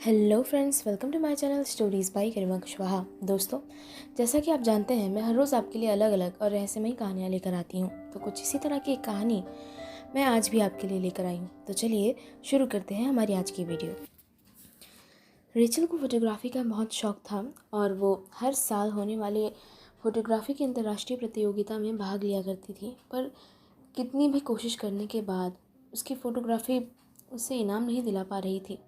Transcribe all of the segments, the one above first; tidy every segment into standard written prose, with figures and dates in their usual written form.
Hello friends, welcome to my channel stories by Garima Kushwaha. दोस्तों, जैसा कि आप जानते हैं, मैं हर रोज़ आपके लिए अलग अलग और रहस्यमयी कहानियाँ लेकर आती हूँ। तो कुछ इसी तरह की एक कहानी मैं आज भी आपके लिए लेकर आई हूँ। तो चलिए शुरू करते हैं हमारी आज की वीडियो। रेचल को फोटोग्राफी का बहुत शौक़ था और वो हर साल होने वाले फोटोग्राफी की अंतर्राष्ट्रीय प्रतियोगिता में भाग लिया करती थी। पर कितनी भी कोशिश करने के बाद उसकी फ़ोटोग्राफी उसे इनाम नहीं दिला पा रही थी।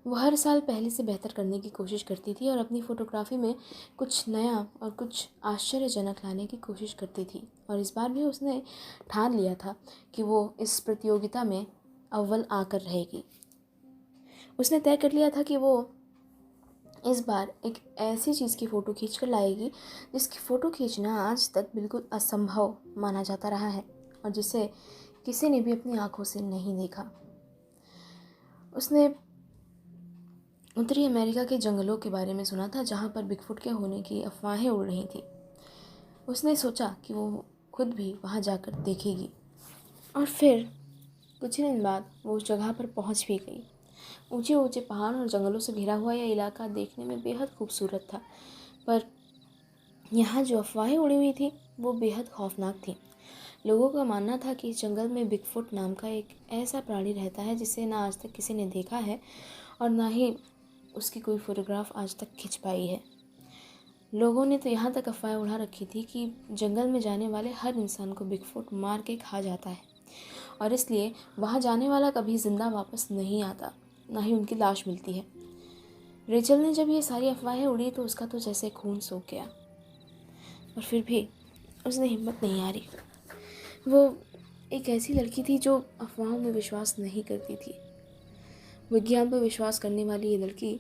वो हर साल पहले से बेहतर करने की कोशिश करती थी और अपनी फ़ोटोग्राफी में कुछ नया और कुछ आश्चर्यजनक लाने की कोशिश करती थी। और इस बार भी उसने ठान लिया था कि वो इस प्रतियोगिता में अव्वल आकर रहेगी। उसने तय कर लिया था कि वो इस बार एक ऐसी चीज़ की फ़ोटो खींच कर लाएगी जिसकी फ़ोटो खींचना आज तक बिल्कुल असंभव माना जाता रहा है और जिसे किसी ने भी अपनी आँखों से नहीं देखा। उसने उत्तरी अमेरिका के जंगलों के बारे में सुना था जहाँ पर बिगफुट के होने की अफवाहें उड़ रही थी। उसने सोचा कि वो खुद भी वहाँ जाकर देखेगी और फिर कुछ ही दिन बाद वो उस जगह पर पहुँच भी गई। ऊंचे ऊंचे पहाड़ और जंगलों से घिरा हुआ यह इलाका देखने में बेहद खूबसूरत था, पर यहाँ जो अफवाहें उड़ी हुई थी वो बेहद खौफनाक थी। लोगों का मानना था कि इस जंगल में बिगफुट नाम का एक ऐसा प्राणी रहता है जिसे ना आज तक किसी ने देखा है और ना ही उसकी कोई फ़ोटोग्राफ आज तक खिंच पाई है। लोगों ने तो यहाँ तक अफवाह उड़ा रखी थी कि जंगल में जाने वाले हर इंसान को बिगफुट मार के खा जाता है और इसलिए वहाँ जाने वाला कभी ज़िंदा वापस नहीं आता, ना ही उनकी लाश मिलती है। रेचल ने जब ये सारी अफवाहें उड़ी तो उसका तो जैसे खून सूख गया, और फिर भी उसने हिम्मत नहीं हारी। वो एक ऐसी लड़की थी जो अफवाहों में विश्वास नहीं करती थी। विज्ञान पर विश्वास करने वाली ये लड़की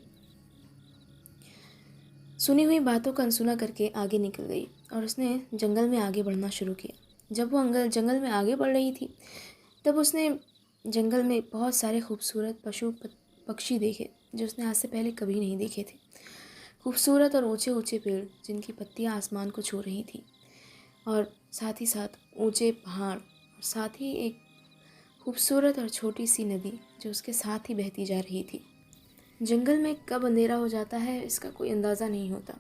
सुनी हुई बातों का अनसुना करके आगे निकल गई और उसने जंगल में आगे बढ़ना शुरू किया। जब वो जंगल में आगे बढ़ रही थी तब उसने जंगल में बहुत सारे खूबसूरत पशु पक्षी देखे जो उसने आज से पहले कभी नहीं देखे थे। खूबसूरत और ऊंचे ऊंचे पेड़ जिनकी पत्तियां आसमान को छू रही थी, और साथ ही साथ ऊंचे पहाड़, और साथ ही एक खूबसूरत और छोटी सी नदी जो उसके साथ ही बहती जा रही थी। जंगल में कब अंधेरा हो जाता है इसका कोई अंदाज़ा नहीं होता।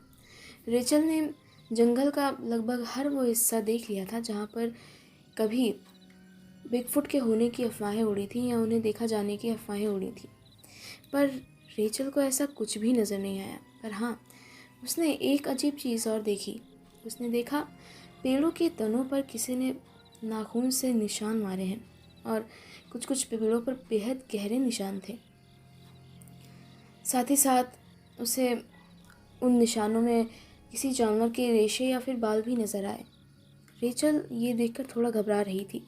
रेचल ने जंगल का लगभग हर वो हिस्सा देख लिया था जहाँ पर कभी बिगफुट के होने की अफवाहें उड़ी थी या उन्हें देखा जाने की अफवाहें उड़ी थी, पर रेचल को ऐसा कुछ भी नज़र नहीं आया। पर हाँ, उसने एक अजीब चीज़ और देखी। उसने देखा पेड़ों के तनों पर किसी ने नाखून से निशान मारे हैं और कुछ कुछ पेड़ों पर बेहद गहरे निशान थे। साथ ही साथ उसे उन निशानों में किसी जानवर के रेशे या फिर बाल भी नज़र आए। रेचल ये देखकर थोड़ा घबरा रही थी।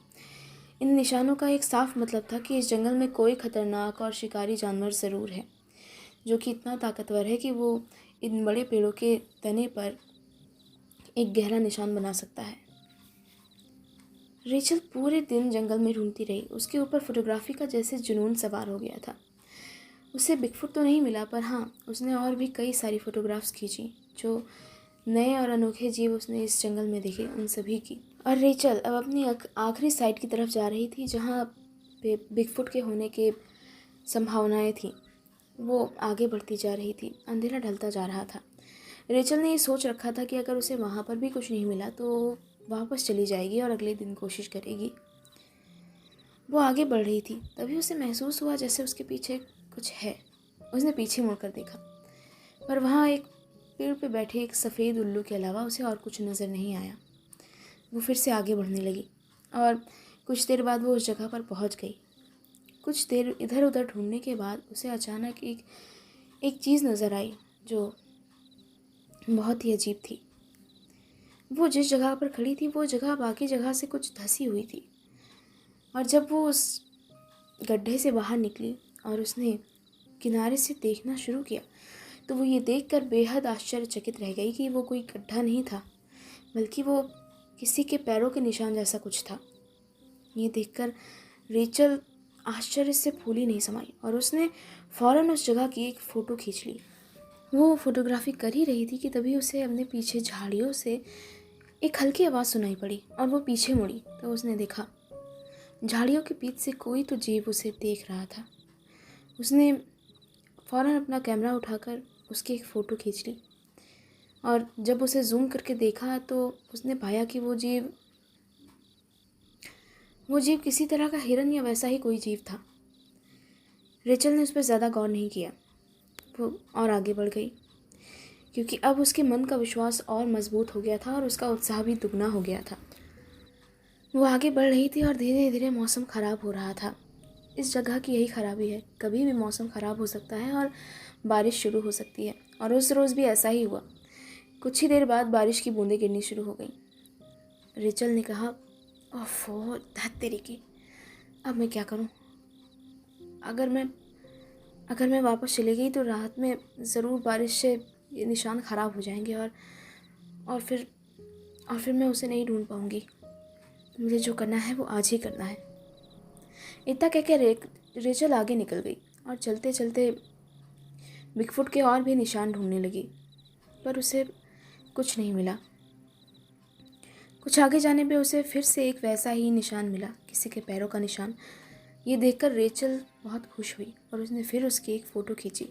इन निशानों का एक साफ मतलब था कि इस जंगल में कोई खतरनाक और शिकारी जानवर ज़रूर है जो कि इतना ताकतवर है कि वो इन बड़े पेड़ों के तने पर एक गहरा निशान बना सकता है। रेचल पूरे दिन जंगल में ढूंढती रही। उसके ऊपर फोटोग्राफी का जैसे जुनून सवार हो गया था। उसे बिगफुट तो नहीं मिला, पर हाँ, उसने और भी कई सारी फ़ोटोग्राफ्स खींची जो नए और अनोखे जीव उसने इस जंगल में देखे, उन सभी की। और रेचल अब अपनी आखिरी साइट की तरफ जा रही थी जहाँ पे बिगफुट के होने के संभावनाएं थीं। वो आगे बढ़ती जा रही थी। अंधेरा ढलता जा रहा था। रेचल ने ये सोच रखा था कि अगर उसे वहाँ पर भी कुछ नहीं मिला तो वापस चली जाएगी और अगले दिन कोशिश करेगी। वो आगे बढ़ रही थी, तभी उसे महसूस हुआ जैसे उसके पीछे कुछ है। उसने पीछे मुड़कर देखा, पर वहाँ एक पेड़ पे बैठे एक सफ़ेद उल्लू के अलावा उसे और कुछ नज़र नहीं आया। वो फिर से आगे बढ़ने लगी और कुछ देर बाद वो उस जगह पर पहुँच गई। कुछ देर इधर उधर ढूंढने के बाद उसे अचानक एक चीज़ नज़र आई जो बहुत ही अजीब थी। वो जिस जगह पर खड़ी थी वो जगह बाकी जगह से कुछ धसी हुई थी, और जब वो उस गड्ढे से बाहर निकली और उसने किनारे से देखना शुरू किया तो वो ये देखकर बेहद आश्चर्यचकित रह गई कि वो कोई गड्ढा नहीं था, बल्कि वो किसी के पैरों के निशान जैसा कुछ था। ये देखकर रेचल आश्चर्य से फूली नहीं समाई और उसने फ़ौरन उस जगह की एक फ़ोटो खींच ली। वो फोटोग्राफी कर ही रही थी कि तभी उसे अपने पीछे झाड़ियों से एक हल्की आवाज़ सुनाई पड़ी और वो पीछे मुड़ी तो उसने देखा झाड़ियों के बीच से कोई तो जीव उसे देख रहा था। उसने फ़ौरन अपना कैमरा उठाकर उसकी एक फ़ोटो खींच ली और जब उसे ज़ूम करके देखा तो उसने पाया कि वो जीव किसी तरह का हिरन या वैसा ही कोई जीव था। रेचल ने उस पर ज़्यादा गौर नहीं किया, वो और आगे बढ़ गई क्योंकि अब उसके मन का विश्वास और मजबूत हो गया था और उसका उत्साह भी दुगना हो गया था। वो आगे बढ़ रही थी और धीरे धीरे मौसम ख़राब हो रहा था। इस जगह की यही ख़राबी है, कभी भी मौसम ख़राब हो सकता है और बारिश शुरू हो सकती है, और उस रोज़ भी ऐसा ही हुआ। कुछ ही देर बाद बारिश की बूंदें गिरनी शुरू हो गईं। रेचल ने कहा, ओफो धत तेरी की, अब मैं क्या करूं? अगर मैं वापस चली गई तो रात में ज़रूर बारिश से ये निशान ख़राब हो जाएंगे और फिर मैं उसे नहीं ढूंढ पाऊंगी। मुझे जो करना है वो आज ही करना है। इतना कह के रेचल आगे निकल गई और चलते चलते बिगफुट के और भी निशान ढूंढने लगी, पर उसे कुछ नहीं मिला। कुछ आगे जाने पे उसे फिर से एक वैसा ही निशान मिला, किसी के पैरों का निशान। ये देखकर रेचल बहुत खुश हुई और उसने फिर उसकी एक फ़ोटो खींची।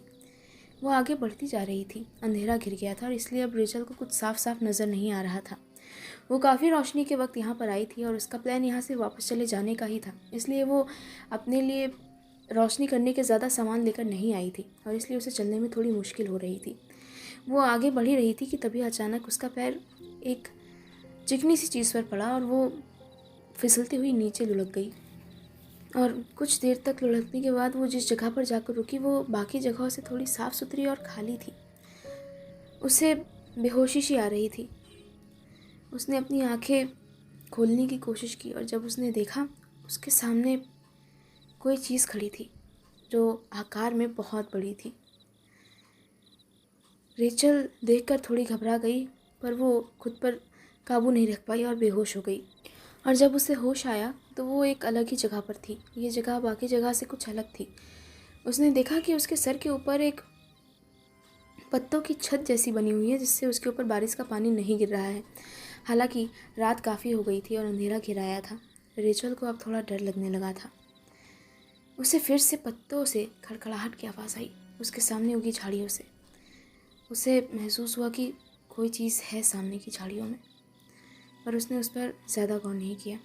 वो आगे बढ़ती जा रही थी। अंधेरा घिर गया था और इसलिए अब रेचल को कुछ साफ साफ नज़र नहीं आ रहा था। वो काफ़ी रोशनी के वक्त यहाँ पर आई थी और उसका प्लान यहाँ से वापस चले जाने का ही था, इसलिए वो अपने लिए रोशनी करने के ज़्यादा सामान लेकर नहीं आई थी और इसलिए उसे चलने में थोड़ी मुश्किल हो रही थी। वो आगे बढ़ ही रही थी कि तभी अचानक उसका पैर एक चिकनी सी चीज़ पर पड़ा और वो फिसलती हुई नीचे लुढ़क गई। और कुछ देर तक लुढ़कने के बाद वो जिस जगह पर जाकर रुकी वो बाकी जगहों से थोड़ी साफ़ सुथरी और खाली थी। उसे बेहोशी सी आ रही थी। उसने अपनी आंखें खोलने की कोशिश की और जब उसने देखा, उसके सामने कोई चीज़ खड़ी थी जो आकार में बहुत बड़ी थी। रेचल देखकर थोड़ी घबरा गई, पर वो खुद पर काबू नहीं रख पाई और बेहोश हो गई। और जब उसे होश आया तो वो एक अलग ही जगह पर थी। ये जगह बाकी जगह से कुछ अलग थी। उसने देखा कि उसके सर के ऊपर एक पत्तों की छत जैसी बनी हुई है, जिससे उसके ऊपर बारिश का पानी नहीं गिर रहा है। हालांकि रात काफ़ी हो गई थी और अंधेरा घिराया था। रेचल को अब थोड़ा डर लगने लगा था। उसे फिर से पत्तों से खड़खड़ाहट की आवाज़ आई, उसके सामने उगी झाड़ियों से। उसे महसूस हुआ कि कोई चीज़ है सामने की झाड़ियों में, पर उसने उस पर ज़्यादा गौर नहीं किया।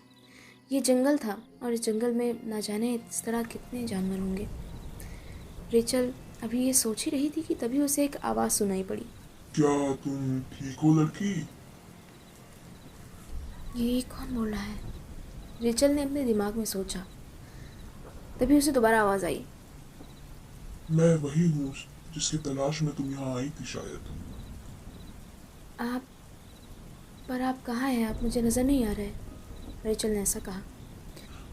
ये जंगल था और इस जंगल में ना जाने इस तरह कितने जानवर होंगे। रेचल अभी ये सोच ही रही थी कि तभी उसे एक आवाज़ सुनाई पड़ी। क्या तुम ठीक हो लड़की? ये कौन बोल रहा है? रेचल ने अपने दिमाग में सोचा। तभी उसे दोबारा आवाज़ आई। मैं वही हूँ जिसकी तलाश में तुम यहाँ आई थी शायद। आप पर आप कहाँ हैं? आप मुझे नज़र नहीं आ रहे। रेचल ने ऐसा कहा।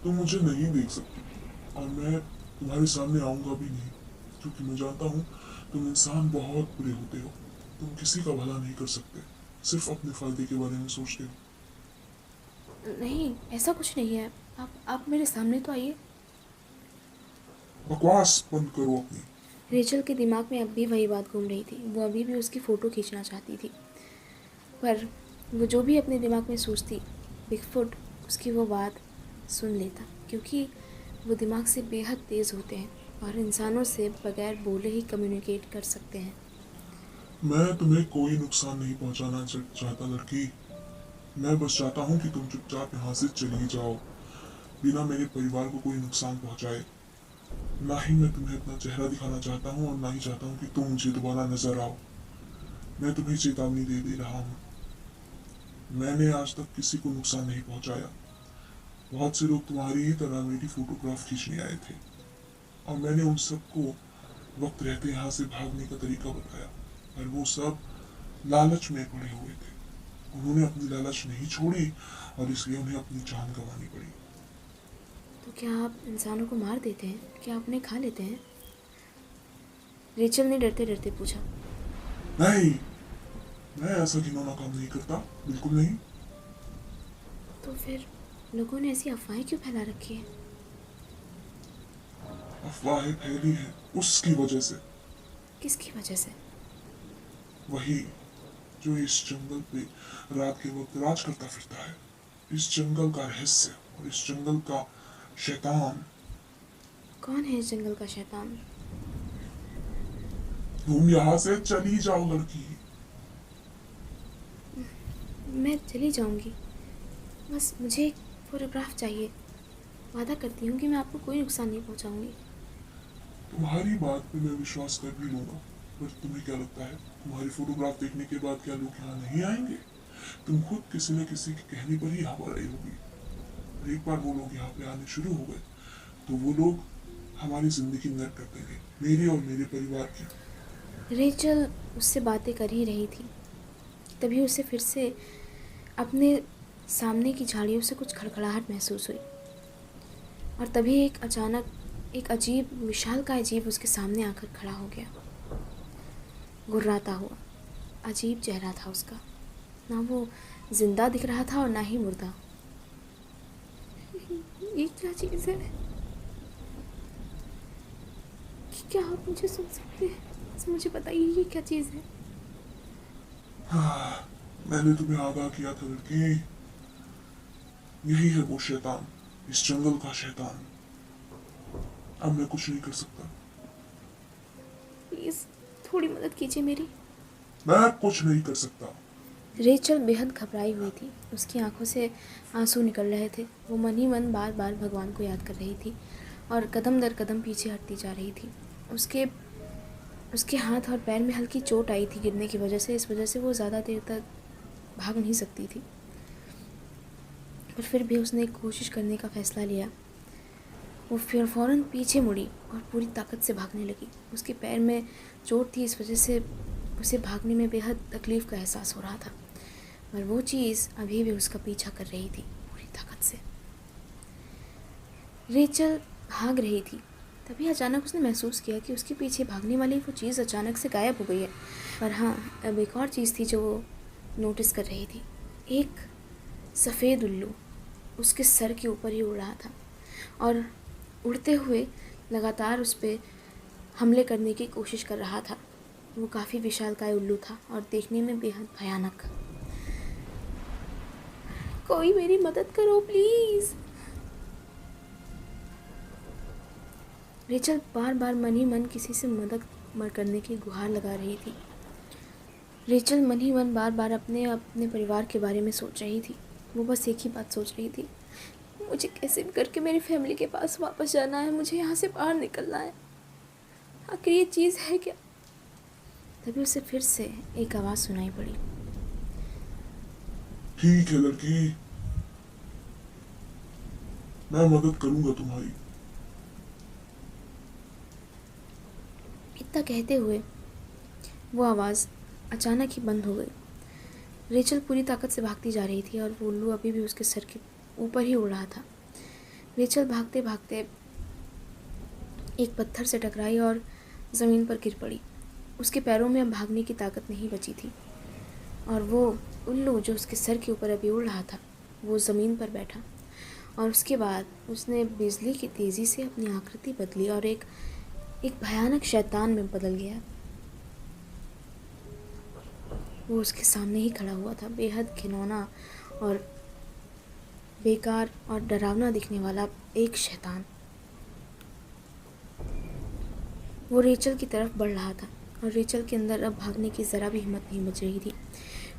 तुम मुझे नहीं देख सकती और मैं तुम्हारे सामने आऊँगा भी नहीं, क्योंकि मैं जानता हूँ तुम इंसान बहुत बुरे होते हो। तुम किसी का भला नहीं कर सकते, सिर्फ अपने फायदे के बारे में सोचते हो। नहीं, ऐसा कुछ नहीं है। आप मेरे सामने तो आइए। बकवास बंद करो अपनी। रेचल के दिमाग में अब भी वही बात घूम रही थी। वो अभी भी उसकी फ़ोटो खींचना चाहती थी, पर वो जो भी अपने दिमाग में सोचती, बिगफुट उसकी वो बात सुन लेता, क्योंकि वो दिमाग से बेहद तेज़ होते हैं और इंसानों से बगैर बोले ही कम्युनिकेट कर सकते हैं। मैं तुम्हें कोई नुकसान नहीं पहुँचाना चाहता लड़की। मैं बस चाहता हूँ कि तुम चुपचाप यहाँ से चली जाओ, बिना मेरे परिवार को कोई नुकसान पहुँचाए। ना ही मैं तुम्हें अपना चेहरा दिखाना चाहता हूँ और ना ही चाहता हूँ कि तुम मुझे दोबारा नजर आओ। मैं तुम्हें चेतावनी दे रहा हूँ। मैंने आज तक किसी को नुकसान नहीं पहुँचाया। बहुत से लोग तुम्हारी ही तरह मेरी फोटोग्राफ खींचने आए थे और मैंने उन सबको वक्त रहते यहाँ से भागने का तरीका बताया, पर वो सब लालच में पड़े हुए थे। उन्होंने अपनी लालच नहीं छोड़ी और इसलिए उन्हें अपनी जान गंवानी पड़ी। तो क्या आप इंसानों को मार देते हैं? क्या आप उन्हें खा लेते हैं? रेचल ने डरते डरते पूछा। नहीं, मैं ऐसा घिनौना काम नहीं करता, बिल्कुल नहीं। तो फिर लोगों ने ऐसी अफवाहें क्यों फैला रखी है? अफवाहें फैली हैं उसकी वजह से। किसकी वजह से? वही जो इस जंगल पे रात के वक्त राज करता फिरता है। इस जंगल का रहस्य और इस जंगल का शैतान। कौन है इस जंगल का शैतान? तुम यहाँ से चली जाओ लड़की। मैं चली जाऊंगी, बस मुझे एक फोटोग्राफ चाहिए। वादा करती हूँ कि मैं आपको कोई नुकसान नहीं पहुँचाऊंगी। तुम्हारी बात पे मैं विश्वास कर भी लूंगा, पर तुम्हें क्या लगता है तुम्हारी फोटोग्राफ देखने के बाद क्या लोग यहाँ नहीं आएंगे? तुम खुद किसी न किसी के कहने पर ही यहाँ पर आई होगी। और एक बार वो लोग यहाँ पे आने शुरू हो गए तो वो लोग हमारी जिंदगी नरक कर देंगे, मेरी और मेरे परिवार की। रेचल उससे बातें कर ही रही थी, तभी उसे फिर से अपने सामने की झाड़ियों से कुछ खड़खड़ाहट महसूस हुई। और तभी अचानक एक अजीब विशालकाय जीव उसके सामने आकर खड़ा हो गया, गुर्राता हुआ। अजीब चेहरा था उसका, ना वो जिंदा दिख रहा था और ना ही मुर्दा। ये क्या चीज़ है? क्या आप मुझे सुन सकते हैं? मुझे बताइए ये क्या चीज़ है? मैंने तुम्हें आगाह किया था लड़की, यही है वो शैतान, इस जंगल का शैतान। अब मैं कुछ नहीं कर सकता। प्लीज़ थोड़ी मदद कीजिए मेरी। मैं कुछ नहीं कर सकता। रेचल बेहद घबराई हुई थी, उसकी आंखों से आंसू निकल रहे थे। वो मन ही मन बार बार भगवान को याद कर रही थी और कदम दर कदम पीछे हटती जा रही थी। उसके उसके हाथ और पैर में हल्की चोट आई थी गिरने की वजह से। इस वजह से वो ज़्यादा देर तक भाग नहीं सकती थी, पर फिर भी उसने एक कोशिश करने का फ़ैसला लिया। वो फिर फ़ौरन पीछे मुड़ी और पूरी ताकत से भागने लगी। उसके पैर में चोट थी, इस वजह से उसे भागने में बेहद तकलीफ़ का एहसास हो रहा था, पर वो चीज़ अभी भी उसका पीछा कर रही थी पूरी ताकत से। रेचल भाग रही थी, तभी अचानक उसने महसूस किया कि उसके पीछे भागने वाली वो चीज़ अचानक से गायब हो गई है। पर हाँ, अब एक और चीज़ थी जो वो नोटिस कर रही थी। एक सफ़ेद उल्लू उसके सर के ऊपर ही उड़ रहा था और उड़ते हुए लगातार उस पर हमले करने की कोशिश कर रहा था। वो काफ़ी विशालकाय उल्लू था और देखने में बेहद भयानक। कोई मेरी मदद करो प्लीज़। रेचल बार बार मन ही मन किसी से मदद करने की गुहार लगा रही थी। रेचल मन ही मन बार बार अपने परिवार के बारे में सोच रही थी। वो बस एक ही बात सोच रही थी, मुझे कैसे भी करके मेरी फैमिली के पास वापस जाना है, मुझे यहाँ से बाहर निकलना है। आखिर ये चीज़ है क्या? तभी उसे फिर से एक आवाज़ सुनाई पड़ी। ठीक है लड़की, मैं मदद करूंगा तुम्हारी। इतना कहते हुए वो आवाज़ अचानक ही बंद हो गई। रेचल पूरी ताकत से भागती जा रही थी और वो उल्लू अभी भी उसके सर के ऊपर ही उड़ रहा था। रेचल भागते भागते एक पत्थर से टकराई और ज़मीन पर गिर पड़ी। उसके पैरों में अब भागने की ताकत नहीं बची थी और वो उल्लू जो उसके सर के ऊपर अभी उड़ रहा था वो ज़मीन पर बैठा और उसके बाद उसने बिजली की तेज़ी से अपनी आकृति बदली और एक भयानक शैतान में बदल गया। वो उसके सामने ही खड़ा हुआ था, बेहद घिनौना और बेकार और डरावना दिखने वाला एक शैतान। वो रेचल की तरफ बढ़ रहा था और रेचल के अंदर अब भागने की ज़रा भी हिम्मत नहीं बच रही थी।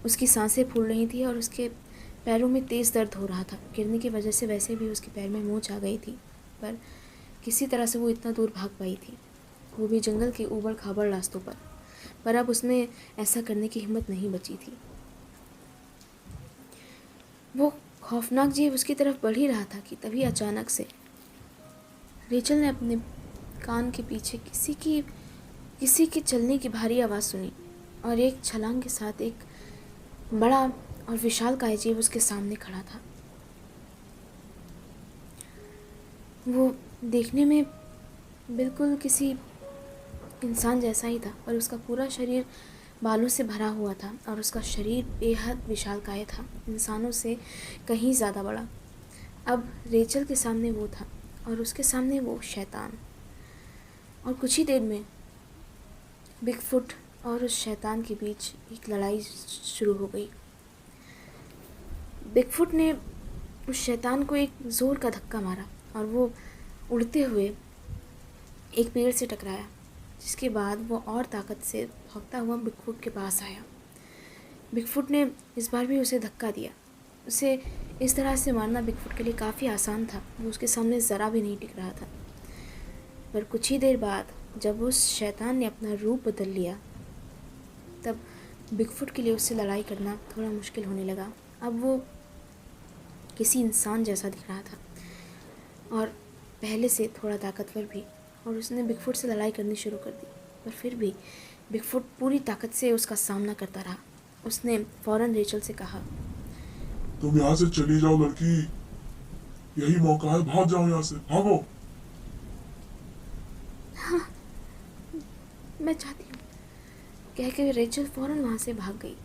उसकी सांसें फूल रही थी और उसके पैरों में तेज़ दर्द हो रहा था। गिरने की वजह से वैसे भी उसके पैर में मोच आ गई थी, पर किसी तरह से वो इतना दूर भाग पाई थी, वो भी जंगल के ऊबड़ खाबड़ रास्तों पर अब उसमें ऐसा करने की हिम्मत नहीं बची थी। वो खौफनाक जीव उसकी तरफ बढ़ ही रहा था कि तभी अचानक से रेचल ने अपने कान के पीछे किसी के चलने की भारी आवाज़ सुनी और एक छलांग के साथ एक बड़ा और विशालकाय जीव उसके सामने खड़ा था। वो देखने में बिल्कुल किसी इंसान जैसा ही था, पर उसका पूरा शरीर बालों से भरा हुआ था और उसका शरीर बेहद विशालकाय था, इंसानों से कहीं ज़्यादा बड़ा। अब रेचल के सामने वो था और उसके सामने वो शैतान, और कुछ ही देर में बिगफुट और उस शैतान के बीच एक लड़ाई शुरू हो गई। बिगफुट ने उस शैतान को एक ज़ोर का धक्का मारा और वो उड़ते हुए एक पेड़ से टकराया जिसके बाद वो और ताकत से भागता हुआ बिगफुट के पास आया। बिगफुट ने इस बार भी उसे धक्का दिया। उसे इस तरह से मारना बिगफुट के लिए काफ़ी आसान था, वो उसके सामने ज़रा भी नहीं टिक रहा था। पर कुछ ही देर बाद जब उस शैतान ने अपना रूप बदल लिया, तब बिगफुट के लिए उससे लड़ाई करना थोड़ा मुश्किल होने लगा। अब वो किसी इंसान जैसा दिख रहा था और पहले से थोड़ा ताकतवर भी, और उसने बिगफुट से लड़ाई करनी शुरू कर दी। पर फिर भी बिगफुट पूरी ताकत से उसका सामना करता रहा। उसने फ़ौरन रेचल से कहा, तुम यहाँ से चली जाओ लड़की, यही मौका है, भाग जाओ यहाँ से, भागो। मैं चाहती हूँ, कह के रेचल फ़ौरन वहाँ से भाग गई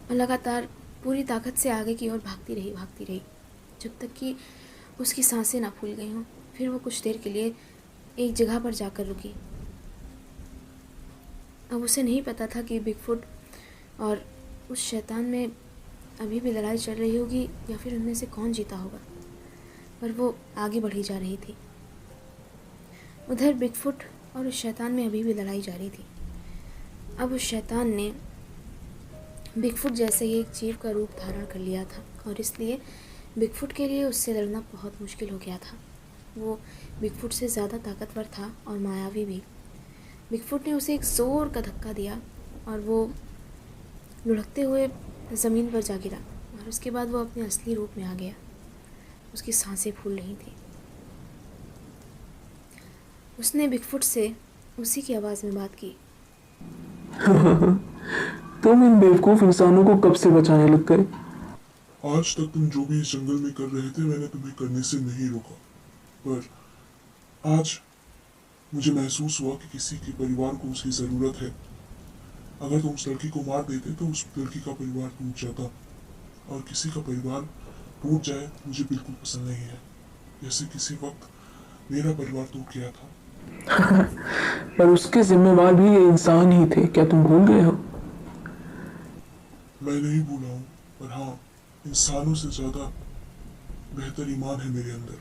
और लगातार पूरी ताकत से आगे की ओर भागती रही जब तक कि उसकी सांसें ना फूल गई हों। फिर वो कुछ देर के लिए एक जगह पर जाकर रुकी। अब उसे नहीं पता था कि बिगफुट और उस शैतान में अभी भी लड़ाई चल रही होगी या फिर उनमें से कौन जीता होगा, पर वो आगे बढ़ी जा रही थी। उधर बिगफुट और उस शैतान में अभी भी लड़ाई जारी थी। अब उस शैतान ने बिगफुट जैसे ही एक जीव का रूप धारण कर लिया था और इसलिए बिगफुट के लिए उससे लड़ना बहुत मुश्किल हो गया था। वो बिगफुट से ज़्यादा ताकतवर था और मायावी भी। बिगफुट ने उसे एक ज़ोर का धक्का दिया और वो लुढ़कते हुए ज़मीन पर जा गिरा और उसके बाद वो अपने असली रूप में आ गया। उसकी सांसें फूल रही थी। उसने बिगफुट से उसी की आवाज़ में बात की, तुम इन बेवकूफ़ इंसानों को कब से बचाने लग गए? आज तक तुम जो भी इस जंगल में कर रहे थे मैंने तुम्हें करने से नहीं रोका, पर आज मुझे महसूस हुआ कि किसी के परिवार को उसकी ज़रूरत है। अगर तुम उस लड़की को मार देते तो उस लड़की का परिवार टूट जाता, और किसी का परिवार टूट जाए मुझे बिल्कुल पसंद नहीं है, जैसे किसी वक्त मेरा परिवार टूट गया था। पर उसके जिम्मेवार भी ये इंसान ही थे, क्या तुम भूल गए हो? मैं नहीं भूला हूँ, पर हाँ, इंसानों से ज़्यादा बेहतर ईमान है मेरे अंदर,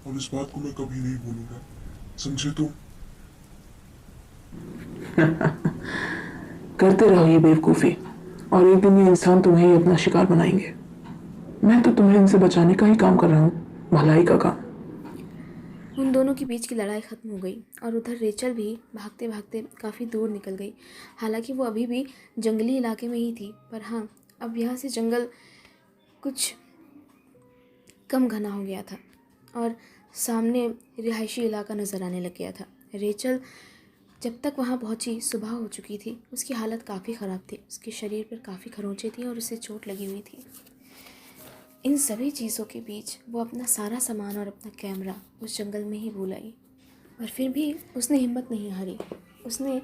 और इस बात को मैं कभी नहीं भूलूंगा, समझे तुम? करते रहो ये बेवकूफ़ी, और एक दिन ये इंसान तुम्हें ही अपना शिकार बनाएंगे। मैं तो तुम्हें इनसे बचाने का ही काम कर रहा हूँ, भलाई का काम। उन दोनों के बीच की लड़ाई ख़त्म हो गई और उधर रेचल भी भागते भागते काफ़ी दूर निकल गई। हालांकि वो अभी भी जंगली इलाके में ही थी, पर हाँ, अब यहाँ से जंगल कुछ कम घना हो गया था और सामने रिहायशी इलाका नज़र आने लग गया था। रेचल जब तक वहाँ पहुँची सुबह हो चुकी थी। उसकी हालत काफ़ी ख़राब थी, उसके शरीर पर काफ़ी खरोंचें थी और उसे चोट लगी हुई थी। इन सभी चीज़ों के बीच वो अपना सारा सामान और अपना कैमरा उस जंगल में ही भूल आई, और फिर भी उसने हिम्मत नहीं हारी। उसने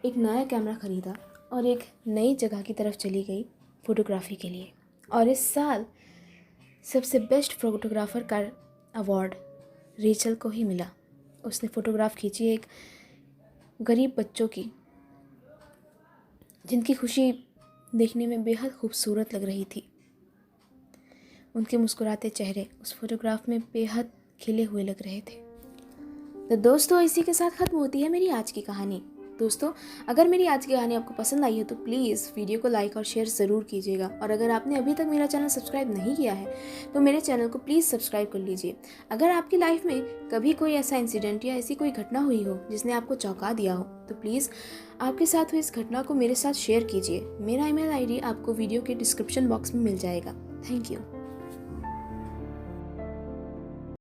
एक नया कैमरा ख़रीदा और एक नई जगह की तरफ चली गई फ़ोटोग्राफ़ी के लिए। और इस साल सबसे बेस्ट फ़ोटोग्राफ़र का अवार्ड रेचल को ही मिला। उसने फ़ोटोग्राफ खींची एक गरीब बच्चों की, जिनकी खुशी देखने में बेहद खूबसूरत लग रही थी। उनके मुस्कुराते चेहरे उस फोटोग्राफ में बेहद खिले हुए लग रहे थे। तो दोस्तों, इसी के साथ ख़त्म होती है मेरी आज की कहानी। दोस्तों, अगर मेरी आज की कहानी आपको पसंद आई है तो प्लीज़ वीडियो को लाइक और शेयर ज़रूर कीजिएगा, और अगर आपने अभी तक मेरा चैनल सब्सक्राइब नहीं किया है तो मेरे चैनल को प्लीज़ सब्सक्राइब कर लीजिए। अगर आपकी लाइफ में कभी कोई ऐसा इंसिडेंट या ऐसी कोई घटना हुई हो जिसने आपको चौंका दिया हो तो प्लीज़ आपके साथ हुई इस घटना को मेरे साथ शेयर कीजिए। मेरा email ID आपको वीडियो के डिस्क्रिप्शन बॉक्स में मिल जाएगा। Thank you.